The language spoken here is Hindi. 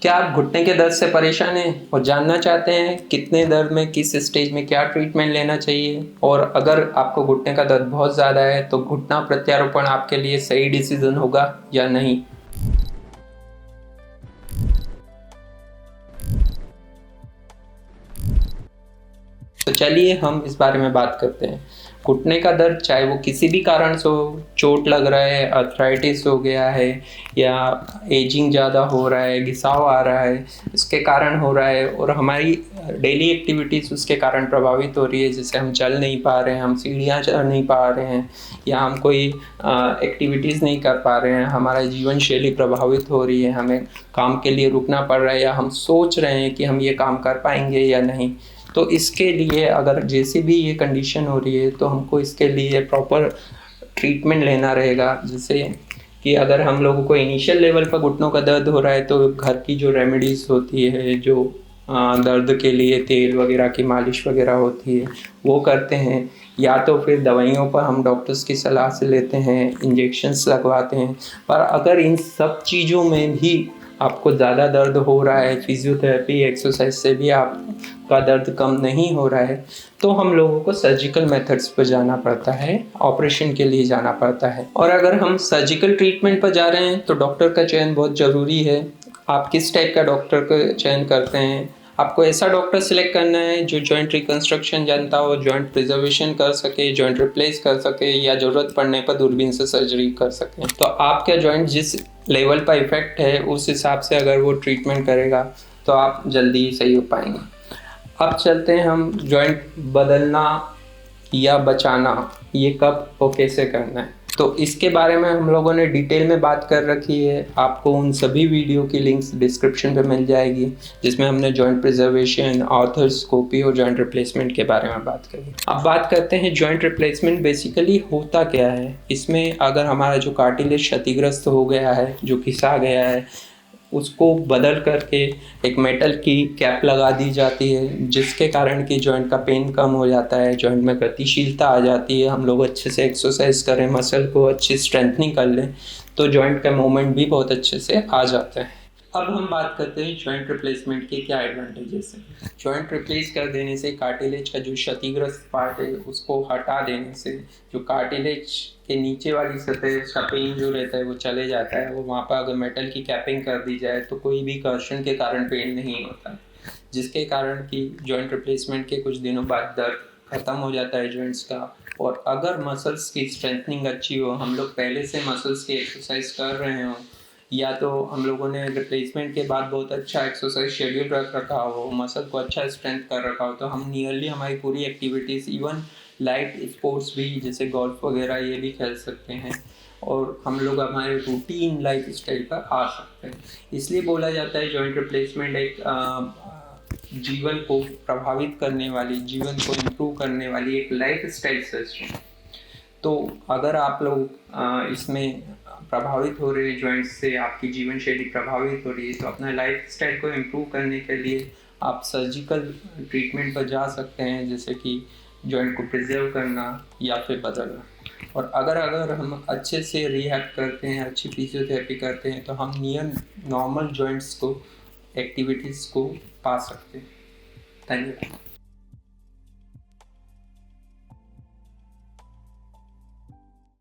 क्या आप घुटने के दर्द से परेशान हैं और जानना चाहते हैं कितने दर्द में किस स्टेज में क्या ट्रीटमेंट लेना चाहिए, और अगर आपको घुटने का दर्द बहुत ज़्यादा है तो घुटना प्रत्यारोपण आपके लिए सही डिसीजन होगा या नहीं? तो चलिए हम इस बारे में बात करते हैं। घुटने का दर्द चाहे वो किसी भी कारण से हो, चोट लग रहा है, अर्थराइटिस हो गया है, या एजिंग ज़्यादा हो रहा है, घिसाव आ रहा है, इसके कारण हो रहा है, और हमारी डेली एक्टिविटीज़ उसके कारण प्रभावित हो रही है, जैसे हम चल नहीं पा रहे हैं, हम सीढ़ियाँ चढ़ नहीं पा रहे हैं, या हम कोई एक्टिविटीज़ नहीं कर पा रहे हैं, हमारा जीवन शैली प्रभावित हो रही है, हमें काम के लिए रुकना पड़ रहा है, या हम सोच रहे हैं कि हम ये काम कर पाएंगे या नहीं। तो इसके लिए अगर जैसी भी ये कंडीशन हो रही है तो हमको इसके लिए प्रॉपर ट्रीटमेंट लेना रहेगा। जैसे कि अगर हम लोगों को इनिशियल लेवल पर घुटनों का दर्द हो रहा है तो घर की जो रेमेडीज़ होती है, जो दर्द के लिए तेल वगैरह की मालिश वगैरह होती है वो करते हैं, या तो फिर दवाइयों पर हम डॉक्टर्स की सलाह से लेते हैं, इंजेक्शंस लगवाते हैं। पर अगर इन सब चीज़ों में भी आपको ज़्यादा दर्द हो रहा है, फिजियोथेरेपी एक्सरसाइज से भी आपका दर्द कम नहीं हो रहा है, तो हम लोगों को सर्जिकल मेथड्स पर जाना पड़ता है, ऑपरेशन के लिए जाना पड़ता है। और अगर हम सर्जिकल ट्रीटमेंट पर जा रहे हैं तो डॉक्टर का चयन बहुत ज़रूरी है। आप किस टाइप का डॉक्टर का चयन करते हैं? आपको ऐसा डॉक्टर सिलेक्ट करना है जो जॉइंट रिकंस्ट्रक्शन जानता हो, जॉइंट प्रिजर्वेशन कर सके, जॉइंट रिप्लेस कर सके, या ज़रूरत पड़ने पर दूरबीन से सर्जरी कर सके। तो आपका जॉइंट जिस लेवल पर इफेक्ट है उस हिसाब से अगर वो ट्रीटमेंट करेगा तो आप जल्दी सही हो पाएंगे। अब चलते हैं हम जॉइंट बदलना या बचाना, ये कब और कैसे करना है। तो इसके बारे में हम लोगों ने डिटेल में बात कर रखी है। आपको उन सभी वीडियो की लिंक्स डिस्क्रिप्शन पे मिल जाएगी, जिसमें हमने जॉइंट प्रिजर्वेशन, आर्थरोस्कोपी और जॉइंट रिप्लेसमेंट के बारे में बात करी। अब बात करते हैं जॉइंट रिप्लेसमेंट बेसिकली होता क्या है। इसमें अगर हमारा जो कार्टिलेज क्षतिग्रस्त हो गया है, जो घिसा गया है, उसको बदल करके एक मेटल की कैप लगा दी जाती है, जिसके कारण कि जॉइंट का पेन कम हो जाता है, जॉइंट में गतिशीलता आ जाती है। हम लोग अच्छे से एक्सरसाइज करें, मसल को अच्छी स्ट्रेंथनिंग कर लें तो जॉइंट का मूवमेंट भी बहुत अच्छे से आ जाता है। अब हम बात करते हैं जॉइंट रिप्लेसमेंट के क्या एडवांटेजेस हैं। जॉइंट रिप्लेस कर देने से कार्टिलेज का जो क्षतिग्रस्त पार्ट है उसको हटा देने से जो कार्टिलेज के नीचे वाली सतह का पेन जो रहता है वो चले जाता है। वो वहाँ पर अगर मेटल की कैपिंग कर दी जाए तो कोई भी घर्षण के कारण पेन नहीं होता, जिसके कारण कि जॉइंट रिप्लेसमेंट के कुछ दिनों बाद दर्द खत्म हो जाता है जॉइंट्स का। और अगर मसल्स की स्ट्रेंथनिंग अच्छी हो, हम लोग पहले से मसल्स की एक्सरसाइज कर रहे हो, या तो हम लोगों ने रिप्लेसमेंट के बाद बहुत अच्छा एक्सरसाइज शेड्यूल रख रखा हो, मसल को अच्छा स्ट्रेंथ कर रखा हो, तो हम नियरली हमारी पूरी एक्टिविटीज़, इवन लाइट स्पोर्ट्स भी जैसे गोल्फ वगैरह ये भी खेल सकते हैं, और हम लोग हमारे रूटीन लाइफ स्टाइल पर आ सकते हैं। इसलिए बोला जाता है जॉइंट रिप्लेसमेंट एक जीवन को प्रभावित करने वाली, जीवन को इम्प्रूव करने वाली एक लाइफ स्टाइल सर्जरी। तो अगर आप लोग इसमें प्रभावित हो रहे हैं, जॉइंट्स से आपकी जीवन शैली प्रभावित हो रही है, तो अपना लाइफ स्टाइल को इम्प्रूव करने के लिए आप सर्जिकल ट्रीटमेंट पर जा सकते हैं, जैसे कि जॉइंट को प्रिजर्व करना या फिर बदलना। और अगर हम अच्छे से रिहैब करते हैं, अच्छी फिजियोथेरेपी करते हैं, तो हम नियर नॉर्मल जॉइंट्स को, एक्टिविटीज़ को पा सकते हैं। धन्यवाद।